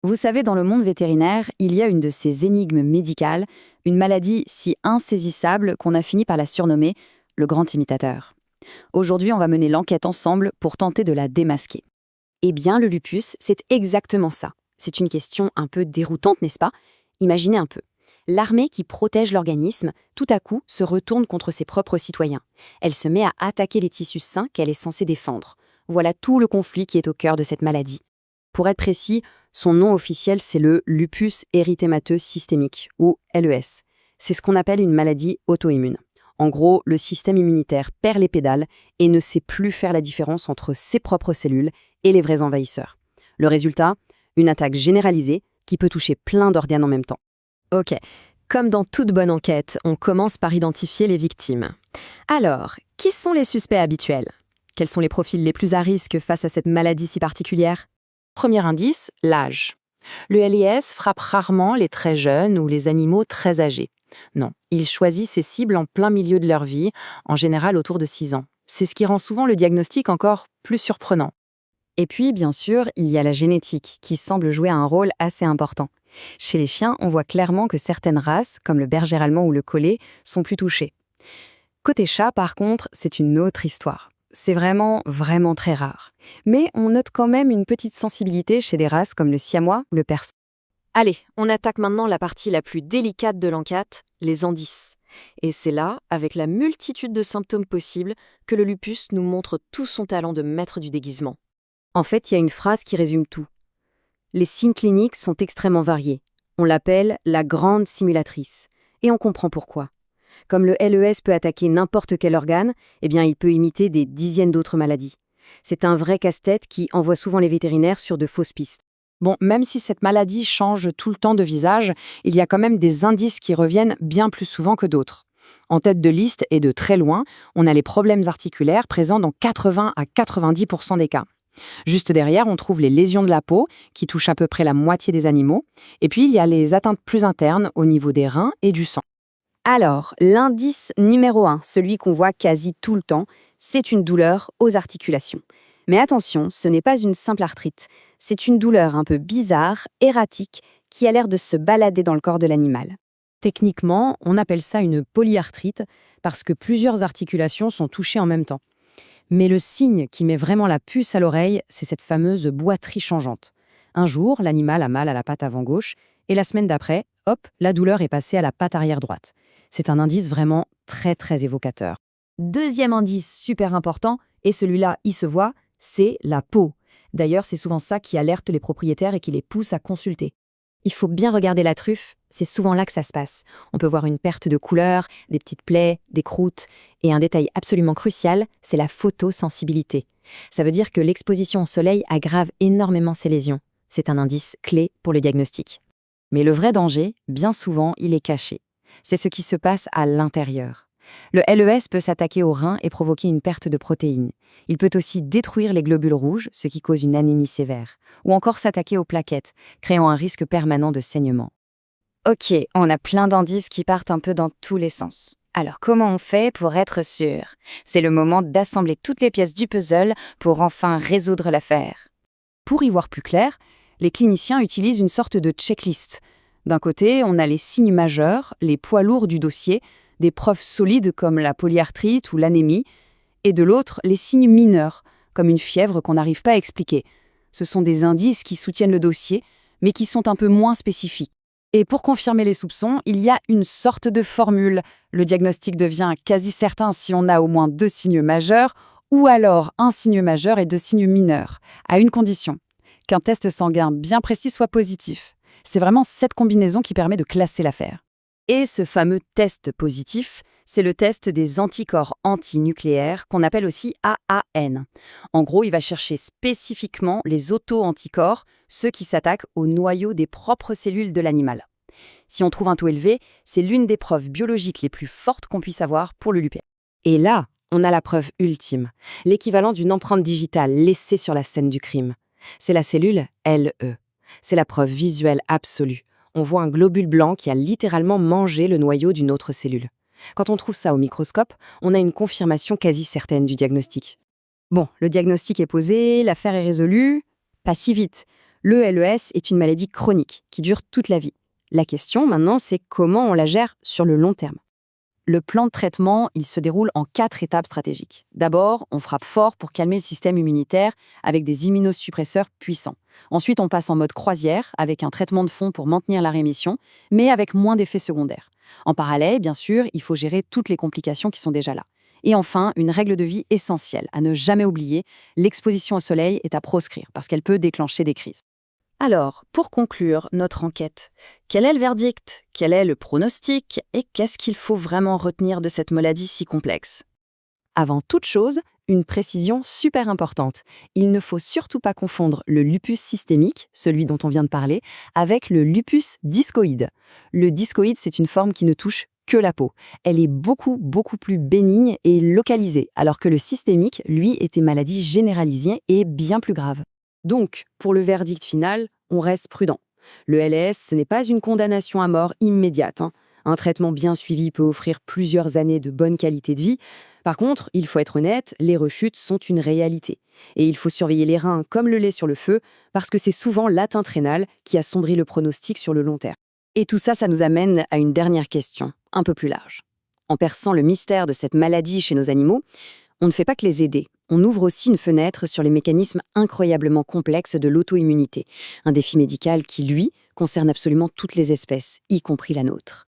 Vous savez, dans le monde vétérinaire, il y a une de ces énigmes médicales, une maladie si insaisissable qu'on a fini par la surnommer le grand imitateur. Aujourd'hui, on va mener l'enquête ensemble pour tenter de la démasquer. Eh bien, le lupus, c'est exactement ça. C'est une question un peu déroutante, n'est-ce pas? Imaginez un peu. L'armée qui protège l'organisme, tout à coup, se retourne contre ses propres citoyens. Elle se met à attaquer les tissus sains qu'elle est censée défendre. Voilà tout le conflit qui est au cœur de cette maladie. Pour être précis, son nom officiel, c'est le lupus érythémateux systémique, ou LES. C'est ce qu'on appelle une maladie auto-immune. En gros, le système immunitaire perd les pédales et ne sait plus faire la différence entre ses propres cellules et les vrais envahisseurs. Le résultat, une attaque généralisée qui peut toucher plein d'organes en même temps. Ok, comme dans toute bonne enquête, on commence par identifier les victimes. Alors, qui sont les suspects habituels? Quels sont les profils les plus à risque face à cette maladie si particulière? Premier indice, l'âge. Le LIS frappe rarement les très jeunes ou les animaux très âgés. Non, il choisit ses cibles en plein milieu de leur vie, en général autour de 6 ans. C'est ce qui rend souvent le diagnostic encore plus surprenant. Et puis, bien sûr, il y a la génétique, qui semble jouer un rôle assez important. Chez les chiens, on voit clairement que certaines races, comme le berger allemand ou le collie, sont plus touchées. Côté chat, par contre, c'est une autre histoire. C'est vraiment, vraiment très rare. Mais on note quand même une petite sensibilité chez des races comme le siamois ou le persan. Allez, on attaque maintenant la partie la plus délicate de l'enquête, les indices. Et c'est là, avec la multitude de symptômes possibles, que le lupus nous montre tout son talent de maître du déguisement. En fait, il y a une phrase qui résume tout. Les signes cliniques sont extrêmement variés. On l'appelle la grande simulatrice. Et on comprend pourquoi. Comme le LES peut attaquer n'importe quel organe, eh bien il peut imiter des dizaines d'autres maladies. C'est un vrai casse-tête qui envoie souvent les vétérinaires sur de fausses pistes. Bon, même si cette maladie change tout le temps de visage, il y a quand même des indices qui reviennent bien plus souvent que d'autres. En tête de liste et de très loin, on a les problèmes articulaires présents dans 80 à 90% des cas. Juste derrière, on trouve les lésions de la peau, qui touchent à peu près la moitié des animaux. Et puis, il y a les atteintes plus internes au niveau des reins et du sang. Alors, l'indice numéro 1, celui qu'on voit quasi tout le temps, c'est une douleur aux articulations. Mais attention, ce n'est pas une simple arthrite. C'est une douleur un peu bizarre, erratique, qui a l'air de se balader dans le corps de l'animal. Techniquement, on appelle ça une polyarthrite parce que plusieurs articulations sont touchées en même temps. Mais le signe qui met vraiment la puce à l'oreille, c'est cette fameuse boiterie changeante. Un jour, l'animal a mal à la patte avant gauche, et la semaine d'après, hop, la douleur est passée à la patte arrière droite. C'est un indice vraiment très très évocateur. Deuxième indice super important, et celui-là, il se voit, c'est la peau. D'ailleurs, c'est souvent ça qui alerte les propriétaires et qui les pousse à consulter. Il faut bien regarder la truffe, c'est souvent là que ça se passe. On peut voir une perte de couleur, des petites plaies, des croûtes. Et un détail absolument crucial, c'est la photosensibilité. Ça veut dire que l'exposition au soleil aggrave énormément ces lésions. C'est un indice clé pour le diagnostic. Mais le vrai danger, bien souvent, il est caché. C'est ce qui se passe à l'intérieur. Le LES peut s'attaquer aux reins et provoquer une perte de protéines. Il peut aussi détruire les globules rouges, ce qui cause une anémie sévère. Ou encore s'attaquer aux plaquettes, créant un risque permanent de saignement. Ok, on a plein d'indices qui partent un peu dans tous les sens. Alors comment on fait pour être sûr? C'est le moment d'assembler toutes les pièces du puzzle pour enfin résoudre l'affaire. Pour y voir plus clair, les cliniciens utilisent une sorte de checklist. D'un côté, on a les signes majeurs, les poids lourds du dossier, des preuves solides comme la polyarthrite ou l'anémie, et de l'autre, les signes mineurs, comme une fièvre qu'on n'arrive pas à expliquer. Ce sont des indices qui soutiennent le dossier, mais qui sont un peu moins spécifiques. Et pour confirmer les soupçons, il y a une sorte de formule. Le diagnostic devient quasi certain si on a au moins 2 signes majeurs, ou alors un signe majeur et 2 signes mineurs, à une condition, qu'un test sanguin bien précis soit positif. C'est vraiment cette combinaison qui permet de classer l'affaire. Et ce fameux test positif, c'est le test des anticorps antinucléaires qu'on appelle aussi AAN. En gros, il va chercher spécifiquement les auto-anticorps, ceux qui s'attaquent au noyau des propres cellules de l'animal. Si on trouve un taux élevé, c'est l'une des preuves biologiques les plus fortes qu'on puisse avoir pour le lupus. Et là, on a la preuve ultime, l'équivalent d'une empreinte digitale laissée sur la scène du crime. C'est la cellule LE. C'est la preuve visuelle absolue. On voit un globule blanc qui a littéralement mangé le noyau d'une autre cellule. Quand on trouve ça au microscope, on a une confirmation quasi certaine du diagnostic. Bon, le diagnostic est posé, l'affaire est résolue. Pas si vite. Le LES est une maladie chronique qui dure toute la vie. La question maintenant, c'est comment on la gère sur le long terme. Le plan de traitement, il se déroule en 4 étapes stratégiques. D'abord, on frappe fort pour calmer le système immunitaire avec des immunosuppresseurs puissants. Ensuite, on passe en mode croisière avec un traitement de fond pour maintenir la rémission, mais avec moins d'effets secondaires. En parallèle, bien sûr, il faut gérer toutes les complications qui sont déjà là. Et enfin, une règle de vie essentielle à ne jamais oublier, l'exposition au soleil est à proscrire parce qu'elle peut déclencher des crises. Alors, pour conclure notre enquête, quel est le verdict? Quel est le pronostic? Et qu'est-ce qu'il faut vraiment retenir de cette maladie si complexe? Avant toute chose, une précision super importante. Il ne faut surtout pas confondre le lupus systémique, celui dont on vient de parler, avec le lupus discoïde. Le discoïde, c'est une forme qui ne touche que la peau. Elle est beaucoup plus bénigne et localisée, alors que le systémique, lui, est une maladie généralisée et bien plus grave. Donc, pour le verdict final, on reste prudent. Le LS, ce n'est pas une condamnation à mort immédiate. Un traitement bien suivi peut offrir plusieurs années de bonne qualité de vie. Par contre, il faut être honnête, les rechutes sont une réalité. Et il faut surveiller les reins comme le lait sur le feu, parce que c'est souvent l'atteinte rénale qui assombrit le pronostic sur le long terme. Et tout ça, ça nous amène à une dernière question, un peu plus large. En perçant le mystère de cette maladie chez nos animaux, on ne fait pas que les aider. On ouvre aussi une fenêtre sur les mécanismes incroyablement complexes de l'auto-immunité, un défi médical qui, lui, concerne absolument toutes les espèces, y compris la nôtre.